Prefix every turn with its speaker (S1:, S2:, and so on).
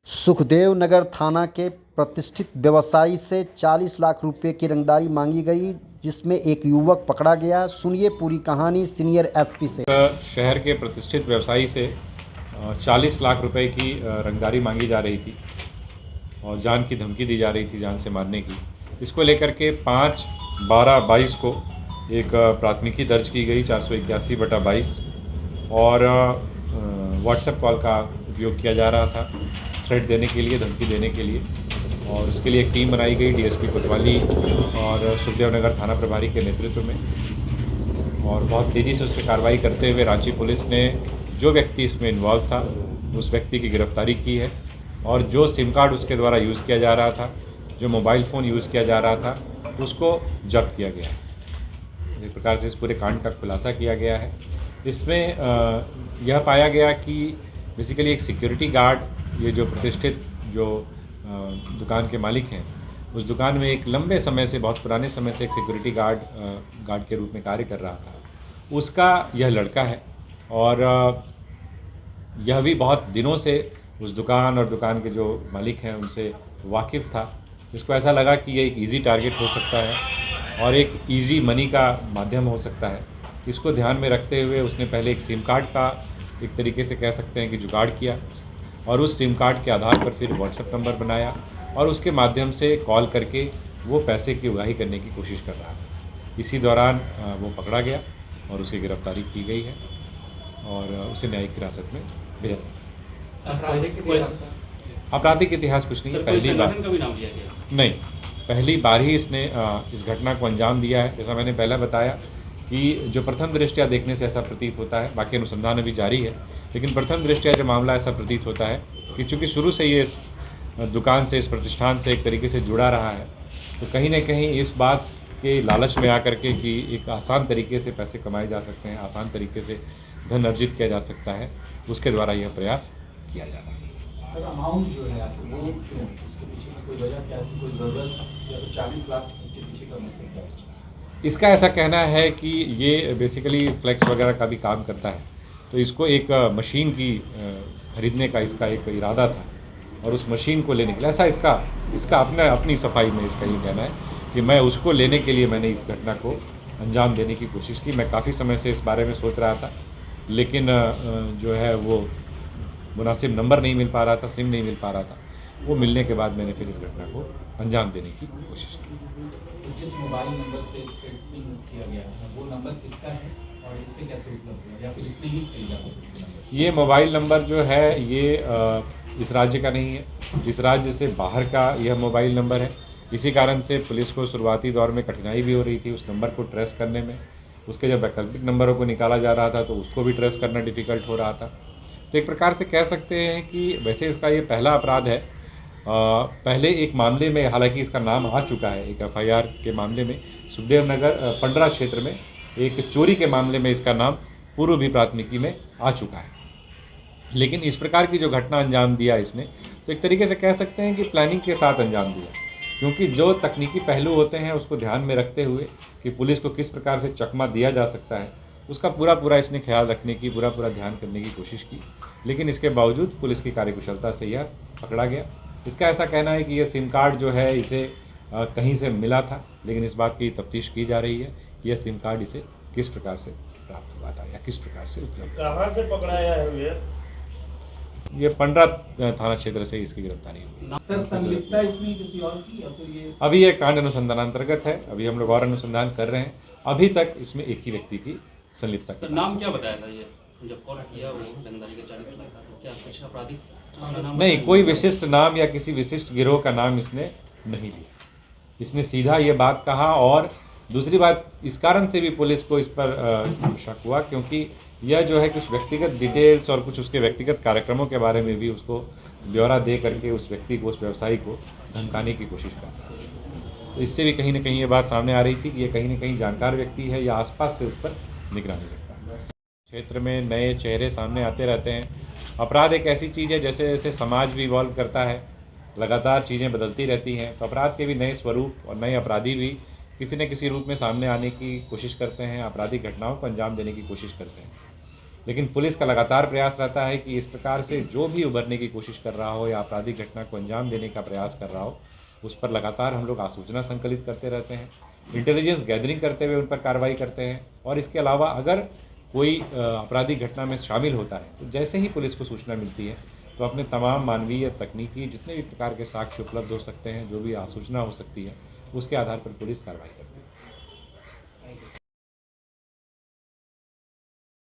S1: सुखदेव नगर थाना के प्रतिष्ठित व्यवसायी से 40 लाख रुपए की रंगदारी मांगी गई, जिसमें एक युवक पकड़ा गया। सुनिए पूरी कहानी सीनियर एसपी से।
S2: शहर के प्रतिष्ठित व्यवसायी से 40 लाख रुपए की रंगदारी मांगी जा रही थी और जान की धमकी दी जा रही थी, जान से मारने की। इसको लेकर के 5/12/22 को एक प्राथमिकी दर्ज की गई 481/22 और व्हाट्सएप कॉल का उपयोग किया जा रहा था थ्रेट देने के लिए, धमकी देने के लिए। और उसके लिए एक टीम बनाई गई डीएसपी कोतवाली और सुखदेव नगर थाना प्रभारी के नेतृत्व में, और बहुत तेज़ी से उस पर कार्रवाई करते हुए रांची पुलिस ने जो व्यक्ति इसमें इन्वॉल्व था उस व्यक्ति की गिरफ्तारी की है। और जो सिम कार्ड उसके द्वारा यूज़ किया जा रहा था, जो मोबाइल फ़ोन यूज़ किया जा रहा था, उसको जब्त किया गया है। इस प्रकार से इस पूरे कांड का खुलासा किया गया है। इसमें यह पाया गया कि बेसिकली एक सिक्योरिटी गार्ड, ये जो प्रतिष्ठित जो दुकान के मालिक हैं, उस दुकान में एक लंबे समय से, बहुत पुराने समय से एक सिक्योरिटी गार्ड के रूप में कार्य कर रहा था। उसका यह लड़का है और यह भी बहुत दिनों से उस दुकान और दुकान के जो मालिक हैं उनसे वाकिफ़ था। इसको ऐसा लगा कि ये एक इजी टारगेट हो सकता है और एक इजी मनी का माध्यम हो सकता है। इसको ध्यान में रखते हुए उसने पहले एक सिम कार्ड का, एक तरीके से कह सकते हैं कि जुगाड़ किया, और उस सिम कार्ड के आधार पर फिर व्हाट्सएप नंबर बनाया और उसके माध्यम से कॉल करके वो पैसे की उगाही करने की कोशिश कर रहा था। इसी दौरान वो पकड़ा गया और उसकी गिरफ्तारी की गई है और उसे न्यायिक हिरासत में भेजा गया। आपराधिक इतिहास कुछ नहीं है, पहली बार नहीं, पहली बार ही इसने इस घटना को अंजाम दिया है। जैसा मैंने पहले बताया कि जो प्रथम दृष्टया देखने से ऐसा प्रतीत होता है, बाकी अनुसंधान अभी जारी है, लेकिन प्रथम दृष्टया जो मामला ऐसा प्रतीत होता है कि चूँकि शुरू से ये इस दुकान से, इस प्रतिष्ठान से एक तरीके से जुड़ा रहा है, तो कहीं ना कहीं इस बात के लालच में आकर के कि एक आसान तरीके से पैसे कमाए जा सकते हैं, आसान तरीके से धन अर्जित किया जा सकता है, उसके द्वारा यह प्रयास किया जा रहा है।
S3: सर, अमाउंट जो है वो क्यों, उसके पीछे कोई वजह क्या, कोई ज़रूरत, या तो 40 लाख के पीछे का मैसेज है?
S2: इसका ऐसा कहना है कि ये बेसिकली फ्लेक्स वगैरह का भी काम करता है, तो इसको एक मशीन की खरीदने का इसका एक इरादा था और उस मशीन को लेने के लिए ऐसा इसका अपनी सफाई में इसका ये कहना है कि मैं उसको लेने के लिए मैंने इस घटना को अंजाम देने की कोशिश की। मैं काफ़ी समय से इस बारे में सोच रहा था, लेकिन जो है वो मुनासिब नंबर नहीं मिल पा रहा था, सिम नहीं मिल पा रहा था। वो मिलने के बाद मैंने फिर इस घटना को अंजाम देने की कोशिश की।
S3: तो जिस मोबाइल नंबर से थ्रेटनिंग किया गया है वो नंबर किसका है और इससे कैसे उपलब्ध हुआ, या फिर इसने ही खरीदा?
S2: ये मोबाइल नंबर जो है ये इस राज्य का नहीं है, इस राज्य से बाहर का यह मोबाइल नंबर है। इसी कारण से पुलिस को शुरुआती दौर में कठिनाई भी हो रही थी उस नंबर को ट्रेस करने में। उसके जब वैकल्पिक नंबरों को निकाला जा रहा था तो उसको भी ट्रेस करना डिफ़िकल्ट हो रहा था। तो एक प्रकार से कह सकते हैं कि वैसे इसका ये पहला अपराध है। पहले एक मामले में, हालांकि इसका नाम आ चुका है, एक एफआईआर के मामले में सुखदेव नगर पंडरा क्षेत्र में एक चोरी के मामले में इसका नाम पूर्व भी प्राथमिकी में आ चुका है। लेकिन इस प्रकार की जो घटना अंजाम दिया इसने, तो एक तरीके से कह सकते हैं कि प्लानिंग के साथ अंजाम दिया, क्योंकि जो तकनीकी पहलू होते हैं उसको ध्यान में रखते हुए कि पुलिस को किस प्रकार से चकमा दिया जा सकता है, उसका पूरा इसने ख्याल रखने की, पूरा ध्यान करने की कोशिश की। लेकिन इसके बावजूद पुलिस की कार्यकुशलता से यह पकड़ा गया। इसका ऐसा कहना है कि यह सिम कार्ड जो है इसे कहीं से मिला था, लेकिन इस बात की तफ्तीश की जा रही है कि यह सिम कार्ड इसे किस प्रकार से प्राप्त हुआ था या किस प्रकार से उपलब्ध।
S4: कहाँ से पकड़ाया है भैया?
S2: ये पंडरा थाना क्षेत्र से इसकी गिरफ्तारी हुई।
S3: सर, संलिप्तता इसमें किसी और की या फिर ये?
S2: अभी ये कांड अनुसंधान अंतर्गत है, अभी हम लोग और अनुसंधान कर रहे हैं। अभी तक इसमें एक ही व्यक्ति की संलिप्तता की।
S5: नाम क्या बताया था ये जब कॉल किया वो रंगदारी का 40 लाख का, तो क्या कुछ अपराधी
S2: नहीं, कोई विशिष्ट नाम या किसी विशिष्ट गिरोह का नाम इसने नहीं लिया। इसने सीधा ये बात कहा। और दूसरी बात, इस कारण से भी पुलिस को इस पर शक हुआ क्योंकि यह जो है कुछ व्यक्तिगत डिटेल्स और कुछ उसके व्यक्तिगत कार्यक्रमों के बारे में भी उसको ब्यौरा दे करके उस व्यक्ति को, उस व्यवसायी को धमकाने की कोशिश कर रहा है। तो इससे भी कहीं ना कहीं ये बात सामने आ रही थी कि ये कहीं ना कहीं जानकार व्यक्ति है या आसपास से उस पर निगरानी रखता है। क्षेत्र में नए चेहरे सामने आते रहते हैं। अपराध एक ऐसी चीज़ है, जैसे जैसे समाज भी इवॉल्व करता है, लगातार चीज़ें बदलती रहती हैं, तो अपराध के भी नए स्वरूप और नए अपराधी भी किसी न किसी रूप में सामने आने की कोशिश करते हैं, आपराधिक घटनाओं को अंजाम देने की कोशिश करते हैं। लेकिन पुलिस का लगातार प्रयास रहता है कि इस प्रकार से जो भी उभरने की कोशिश कर रहा हो या आपराधिक घटना को अंजाम देने का प्रयास कर रहा हो, उस पर लगातार हम लोग आसूचना संकलित करते रहते हैं, इंटेलिजेंस गैदरिंग करते हुए उन पर कार्रवाई करते हैं। और इसके अलावा अगर कोई आपराधिक घटना में शामिल होता है तो जैसे ही पुलिस को सूचना मिलती है तो अपने तमाम मानवीय, तकनीकी जितने भी प्रकार के साक्ष्य उपलब्ध हो सकते हैं, जो भी आसूचना हो सकती है, उसके आधार पर पुलिस कार्रवाई करती है।